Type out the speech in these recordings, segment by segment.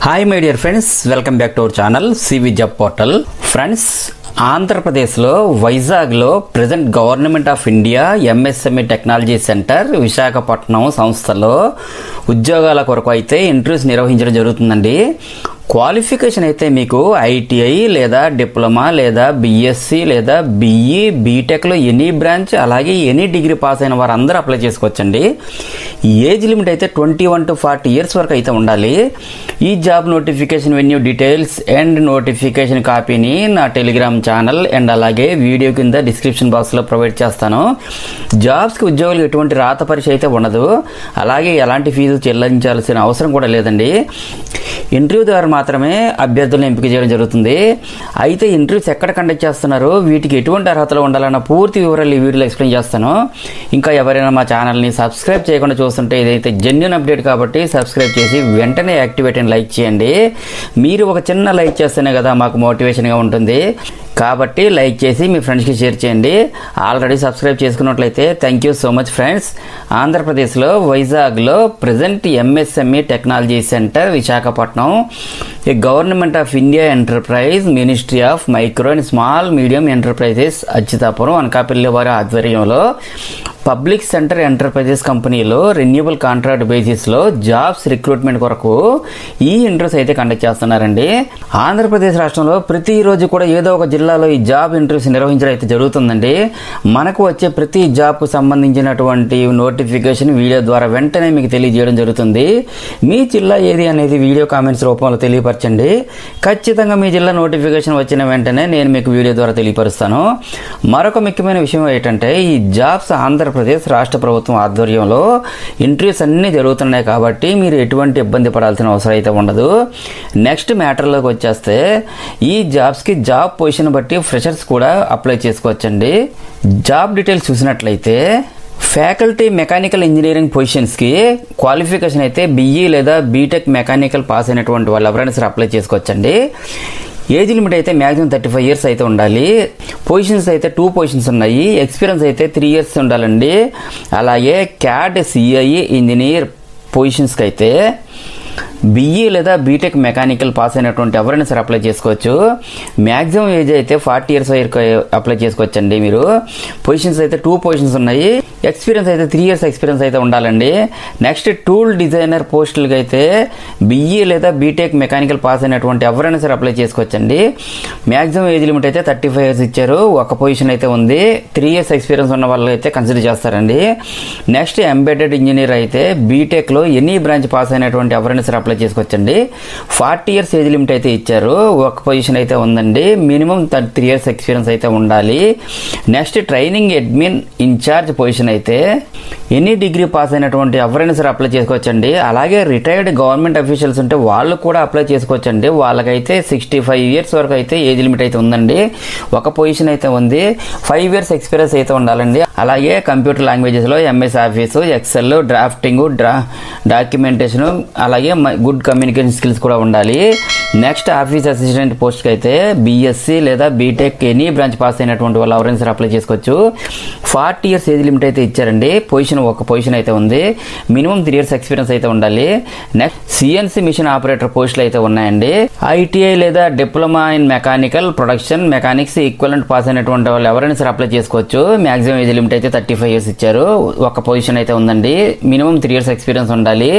Hi my dear friends, welcome back to our channel CV job portal. Friends, ఆంధ్రప్రదేశ్లో వైజాగ్లో present government of India MSME technology centre Visakhapatnam సంస్థలో ఉద్యోగాల కొరకు అయితే interviews నిర్వహించడం జరుగుతుందండి. క్వాలిఫికేషన్ అయితే మీకు ఐటీఐ లేదా డిప్లొమా లేదా బీఎస్సీ లేదా బీఈ బీటెక్లో ఎనీ బ్రాంచ్ అలాగే ఎనీ డిగ్రీ పాస్ అయిన వారు అందరూ అప్లై చేసుకోవచ్చండి. ఏజ్ లిమిట్ అయితే 21 to 40 ఇయర్స్ వరకు అయితే ఉండాలి. ఈ job notification venue details and notification కాపీని నా టెలిగ్రామ్ ఛానల్ అండ్ అలాగే వీడియో కింద డిస్క్రిప్షన్ బాక్స్లో ప్రొవైడ్ చేస్తాను. జాబ్స్కి ఉద్యోగులకు ఎటువంటి రాత పరీక్ష అయితే ఉండదు, అలాగే ఎలాంటి ఫీజు చెల్లించాల్సిన అవసరం కూడా లేదండి. ఇంటర్వ్యూ ద్వారా మాత్రమే అభ్యర్థులను ఎంపిక చేయడం జరుగుతుంది. అయితే ఇంటర్వ్యూస్ ఎక్కడ కండక్ట్ చేస్తున్నారు, వీటికి ఎటువంటి అర్హతలు ఉండాలన్న పూర్తి వివరాలు ఈ వీడియోలో ఎక్స్ప్లెయిన్ చేస్తాను. ఇంకా ఎవరైనా మా ఛానల్ని సబ్స్క్రైబ్ చేయకుండా చూస్తుంటే ఇదైతే జెన్యూన్ అప్డేట్ కాబట్టి సబ్స్క్రైబ్ చేసి వెంటనే యాక్టివేట్ అండ్ లైక్ చేయండి. మీరు ఒక చిన్న లైక్ చేస్తేనే కదా మాకు మోటివేషన్గా ఉంటుంది, కాబట్టి లైక్ చేసి మీ ఫ్రెండ్స్కి షేర్ చేయండి. ఆల్రెడీ సబ్స్క్రైబ్ చేసుకున్నట్లయితే thank you so much friends. ఆంధ్రప్రదేశ్లో వైజాగ్లో present MSME technology centre Visakhapatnam a government of India enterprise ministry of micro and small medium enterprises Atchutapuram Anakapalli వారి ఆధ్వర్యంలో పబ్లిక్ సెంటర్ ఎంటర్ప్రైజెస్ కంపెనీలో రెన్యూబుల్ కాంట్రాక్ట్ బేసిస్లో జాబ్స్ రిక్రూట్మెంట్ కొరకు ఈ ఇంటర్వ్యూస్ అయితే కండక్ట్ చేస్తున్నారండి. ఆంధ్రప్రదేశ్ రాష్ట్రంలో ప్రతిరోజు కూడా ఏదో ఒక జిల్లాలో ఈ జాబ్ ఇంటర్వ్యూస్ నిర్వహించడం అయితే జరుగుతుందండి. మనకు వచ్చే ప్రతి జాబ్కు సంబంధించినటువంటి నోటిఫికేషన్ వీడియో ద్వారా వెంటనే మీకు తెలియజేయడం జరుగుతుంది. మీ జిల్లా ఏది అనేది వీడియో కామెంట్స్ రూపంలో తెలియపరచండి. ఖచ్చితంగా మీ జిల్లా నోటిఫికేషన్ వచ్చిన వెంటనే నేను మీకు వీడియో ద్వారా తెలియపరుస్తాను. మరొక ముఖ్యమైన విషయం ఏంటంటే, ఈ జాబ్స్ ఆంధ్రప్రదేశ్ రాష్ట్ర ప్రభుత్వం ఆధ్వర్యంలో ఇంటర్వ్యూస్ అన్నీ జరుగుతున్నాయి కాబట్టి మీరు ఎటువంటి ఇబ్బంది పడాల్సిన అవసరం అయితే ఉండదు. నెక్స్ట్ మ్యాటర్లోకి వచ్చేస్తే, ఈ జాబ్స్కి జాబ్ పొజిషన్ బట్టి ఫ్రెషర్స్ కూడా అప్లై చేసుకోవచ్చండి. జాబ్ డీటెయిల్స్ చూసినట్లయితే ఫ్యాకల్టీ మెకానికల్ ఇంజనీరింగ్ పొజిషన్స్కి క్వాలిఫికేషన్ అయితే బీఈ లేదా బీటెక్ మెకానికల్ పాస్ అయినటువంటి వాళ్ళు ఎవరైనా సరే అప్లై చేసుకోవచ్చండి. ఏజ్ లిమిట్ అయితే మ్యాక్సిమం 35 ఇయర్స్ అయితే ఉండాలి. పొజిషన్స్ అయితే 2 పొజిషన్స్ ఉన్నాయి. ఎక్స్పీరియన్స్ అయితే 3 ఇయర్స్ ఉండాలండి. అలాగే క్యాడ్ సిఐ ఇంజనీర్ పొజిషన్స్కి అయితే బీఈ లేదా బీటెక్ మెకానికల్ పాస్ అయినటువంటి ఎవరైనా సరే అప్లై చేసుకోవచ్చు. మ్యాక్సిమం ఏజ్ అయితే 40 ఇయర్స్ వరకు అప్లై చేసుకోవచ్చు అండి. మీరు పొజిషన్స్ అయితే 2 పొజిషన్స్ ఉన్నాయి. ఎక్స్పీరియన్స్ అయితే 3 ఇయర్స్ ఎక్స్పీరియన్స్ అయితే ఉండాలండి. నెక్స్ట్ టూల్ డిజైనర్ పోస్టులకి అయితే బీఈ లేదా బీటెక్ మెకానికల్ పాస్ అయినటువంటి ఎవరైనా సరే అప్లై చేసుకోవచ్చండి. మ్యాక్సిమం ఏజ్ లిమిట్ అయితే 35 ఇయర్స్ ఇచ్చారు. ఒక పొజిషన్ అయితే ఉంది. 3 ఇయర్స్ ఎక్స్పీరియన్స్ ఉన్న వాళ్ళు అయితే కన్సిడర్ చేస్తారండి. నెక్స్ట్ ఎంబెడెడ్ ఇంజనీర్ అయితే బీటెక్లో ఎనీ బ్రాంచ్ పాస్ అయినటువంటి ఎవరైనా సరే అప్లై చేసుకోవచ్చండి. 40 ఇయర్స్ ఏజ్ లిమిట్ అయితే ఇచ్చారు. ఒక పొజిషన్ అయితే ఉందండి. మినిమం 3 ఇయర్స్ ఎక్స్పీరియన్స్ అయితే ఉండాలి. Next training admin incharge position అయితే ఎనీ డిగ్రీ పాస్ అయినటువంటి ఎవరైనా సరే అప్లై చేసుకోవచ్చండి. అలాగే రిటైర్డ్ గవర్నమెంట్ అఫీషియల్స్ ఉంటే వాళ్ళు కూడా అప్లై చేసుకోవచ్చండి. వాళ్ళకైతే 65 ఇయర్స్ వరకు అయితే ఏజ్ లిమిట్ అయితే ఉందండి. ఒక పొజిషన్ అయితే ఉంది. 5 ఇయర్స్ ఎక్స్పీరియన్స్ అయితే ఉండాలండి. అలాగే కంప్యూటర్ లాంగ్వేజెస్లో MS office, excel, drafting, documentation, అలాగే గుడ్ కమ్యూనికేషన్ స్కిల్స్ కూడా ఉండాలి. నెక్స్ట్ ఆఫీస్ అసిస్టెంట్ పోస్ట్కి అయితే బీఎస్సీ లేదా బీటెక్ ఎనీ బ్రాంచ్ పాస్ అయినటువంటి వాళ్ళు ఎవరైనా సరే అప్లై చేసుకోవచ్చు. 40 ఇయర్స్ ఏజ్ లిమిట్ అయితే ఇచ్చారండి. ఒక పొజిషన్ అయితే ఉంది. మినిమం 3 ఇయర్స్ ఎక్స్పీరియన్స్ అయితే ఉండాలి. నెక్స్ట్ సిఎన్సి మిషన్ ఆపరేటర్ పోస్టులు అయితే ఉన్నాయండి. ఐటీఐ లేదా diploma in mechanical production mechanics equivalent pass అయినటువంటి వాళ్ళు ఎవరైనా సరే అప్లై చేసుకోవచ్చు. మ్యాక్సిమం ఏజ్ లిమిట్ అయితే 35 ఇయర్స్ ఇచ్చారు. ఒక పొజిషన్ అయితే ఉందండి. మినిమం 3 ఇయర్స్ ఎక్స్పీరియన్స్ ఉండాలి.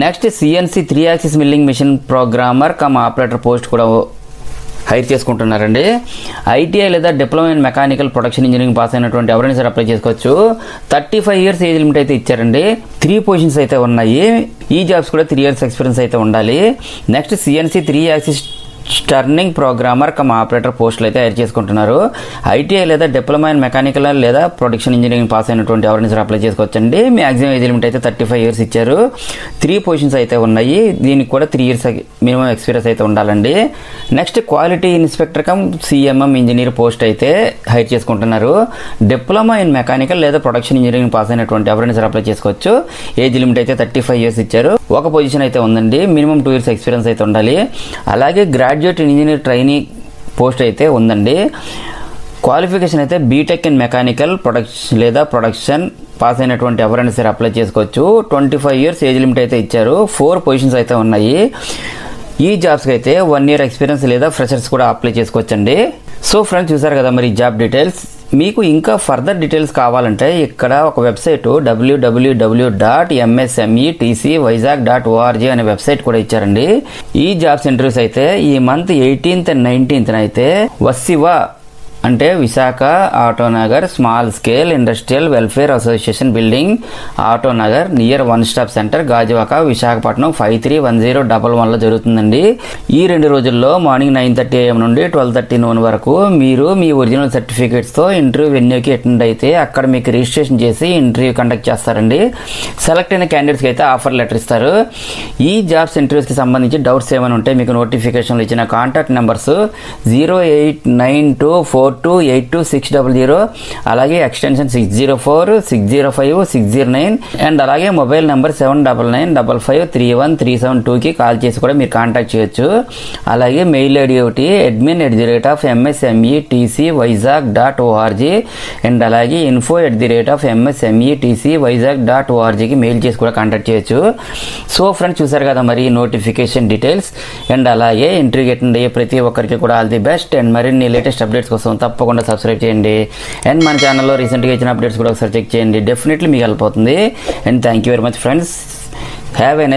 Next CNC 3 axis milling machine programmer cum operator post కూడా హైర్ చేసుకుంటున్నారండి. ఐటీఐ లేదా diploma in mechanical production engineering pass అయినటువంటి ఎవరైనా సరే అప్లై చేసుకోవచ్చు. 35 ఇయర్స్ ఏజ్ లిమిట్ అయితే ఇచ్చారండి. 3 పొజిషన్స్ అయితే ఉన్నాయి. ఈ జాబ్స్ కూడా 3 ఇయర్స్ ఎక్స్పీరియన్స్ అయితే ఉండాలి. Next CNC 3 axis turning programmer cum operator పోస్టులు అయితే హైర్ చేసుకుంటున్నారు. ఐటీఐ లేదా డిప్లొమా ఇన్ మెకానికల్ లేదా ప్రొడక్షన్ ఇంజనీరింగ్ పాస్ అయినటువంటి ఎవరైనా సరే అప్లై చేసుకోవచ్చండి. మ్యాక్సిమం ఏజ్ లిమిట్ అయితే 35 ఇయర్స్ ఇచ్చారు. 3 పొజిషన్స్ అయితే ఉన్నాయి. దీనికి కూడా 3 ఇయర్స్ మినిమం ఎక్స్పీరియన్స్ అయితే ఉండాలండి. Next quality inspector come CMM engineer post అయితే హైర్ చేసుకుంటున్నారు. డిప్లొమా ఇన్ మెకానికల్ లేదా ప్రొడక్షన్ ఇంజనీరింగ్ పాస్ అయినటువంటి ఎవరైనా సరే అప్లై చేసుకోవచ్చు. ఏజ్ లిమిట్ అయితే 35 ఇయర్స్ ఇచ్చారు. ఒక పొజిషన్ అయితే ఉందండి. మినిమం 2 ఇయర్స్ ఎక్స్పీరియన్స్ అయితే ఉండాలి. అలాగే గ్రాడ్యుయేట్ ఇంజనీర్ ట్రైనీ పోస్ట్ అయితే ఉందండి. క్వాలిఫికేషన్ అయితే BTech in mechanical production pass అయినటువంటి ఎవరైనా సరే అప్లై చేసుకోవచ్చు. 25 years ఏజ్ లిమిట్ అయితే ఇచ్చారు. 4 పొజిషన్స్ అయితే ఉన్నాయి. ఈ జాబ్స్కి అయితే 1 year ఎక్స్పీరియన్స్ లేదా ఫ్రెషర్స్ కూడా అప్లై చేసుకోవచ్చండి. సో ఫ్రెండ్స్ చూసారు కదా మరి జాబ్ డీటెయిల్స్. మీకు ఇంకా ఫర్దర్ డీటెయిల్స్ కావాలంటే ఇక్కడ ఒక వెబ్సైట్ www.msmetcvizag.org అనే వెబ్సైట్ కూడా ఇచ్చారండి. ఈ జాబ్స్ ఇంటర్వ్యూస్ అయితే ఈ మంత్ 18th and 19th అయితే వసివా అంటే Visakha Autonagar small scale industrial welfare association building Autonagar near one stop center Gajuwaka Visakhapatnam 531011లో జరుగుతుందండి. ఈ 2 రోజుల్లో మార్నింగ్ 9:30 AM నుండి 12:30 noon వరకు మీరు మీ ఒరిజినల్ సర్టిఫికేట్స్ తో ఇంటర్వ్యూ వెన్యూకి అటెండ్ అయితే అక్కడ మీకు రిజిస్ట్రేషన్ చేసి ఇంటర్వ్యూ కండక్ట్ చేస్తారండి. సెలెక్ట్ అయిన క్యాండిడేట్స్కి అయితే ఆఫర్ లెటర్ ఇస్తారు. ఈ జాబ్స్ ఇంటర్వ్యూస్కి సంబంధించి డౌట్స్ ఏమైనా ఉంటే మీకు నోటిఫికేషన్లు ఇచ్చిన కాంటాక్ట్ నెంబర్స్ 08924282600 అలాగే ఎక్స్టెన్షన్ 604 605 609 అండ్ అలాగే మొబైల్ నెంబర్ 7995531372 కి కాల్ చేసి కూడా మీరు కాంటాక్ట్ చేయొచ్చు. అలాగే మెయిల్ ఐడి ఒకటి admin@msmetcvizag.org అండ్ అలాగే info@msmetcvizag.org కి మెయిల్ చేసి కూడా కాంటాక్ట్ చేయొచ్చు. సో ఫ్రెండ్స్ చూసారు కదా మరి నోటిఫికేషన్ డీటెయిల్స్ అండ్ అలాగే ఇంటర్వ్యూ అటెండ్ అయ్యే ప్రతి ఒక్కరికి కూడా ఆల్ ది బెస్ట్ అండ్ మరిన్ని లేటెస్ట్ అప్డేట్స్ కోసం తప్పకుండా సబ్స్క్రైబ్ చేయండి అండ్ మన ఛానల్లో రీసెంట్గా ఇచ్చిన అప్డేట్స్ కూడా ఒకసారి చెక్ చేయండి. డెఫినెట్లీ మీకు హెల్ప్ అవుతుంది and thank you very much friends. Have a nice